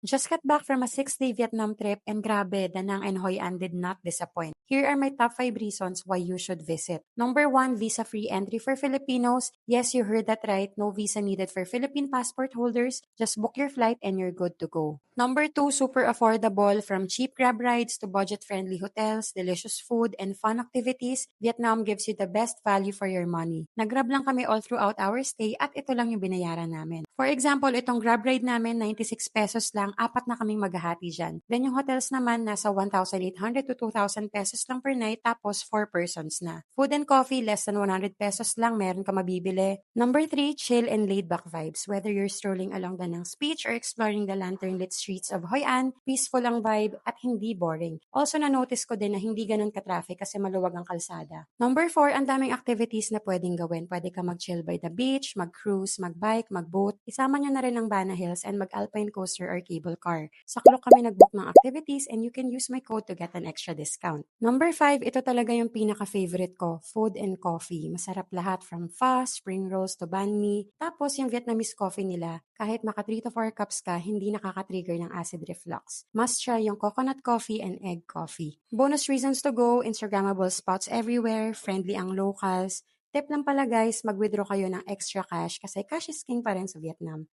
Just got back from a 6-day Vietnam trip and grabe, Danang and Hoi An did not disappoint. Here are my top 5 reasons why you should visit. Number 1, visa-free entry for Filipinos. Yes, you heard that right. No visa needed for Philippine passport holders. Just book your flight and you're good to go. Number 2, super affordable. From cheap grab rides to budget-friendly hotels, delicious food, and fun activities, Vietnam gives you the best value for your money. Nag-grab lang kami all throughout our stay at ito lang yung binayaran namin. For example, itong grab ride namin, 96 pesos lang, apat na kaming maghahati dyan. Then yung hotels naman, nasa 1,800 to 2,000 pesos lang per night, tapos 4 persons na. Food and coffee, less than 100 pesos lang, meron ka mabibili. Number 3, chill and laid-back vibes. Whether you're strolling along the Nang's Beach or exploring the lantern-lit streets of Hoi An, peaceful ang vibe at hindi boring. Also, na-notice ko din na hindi ganun ka-traffic kasi maluwag ang kalsada. Number 4, ang daming activities na pwedeng gawin. Pwede ka mag-chill by the beach, mag-cruise, mag-bike, mag-boat. Isama nyo na rin ang Bana Hills and mag-alpine coaster or cable car. Sa Klook kami nag-book ng activities and you can use my code to get an extra discount. Number 5, ito talaga yung pinaka-favorite ko, food and coffee. Masarap lahat from pho, spring rolls to banh mi. Tapos yung Vietnamese coffee nila, kahit maka 3 to 4 cups ka, hindi nakaka-trigger ng acid reflux. Must try yung coconut coffee and egg coffee. Bonus reasons to go, Instagrammable spots everywhere, friendly ang locals. Tip lang pala guys, mag-withdraw kayo ng extra cash kasi cash is king pa rin sa Vietnam.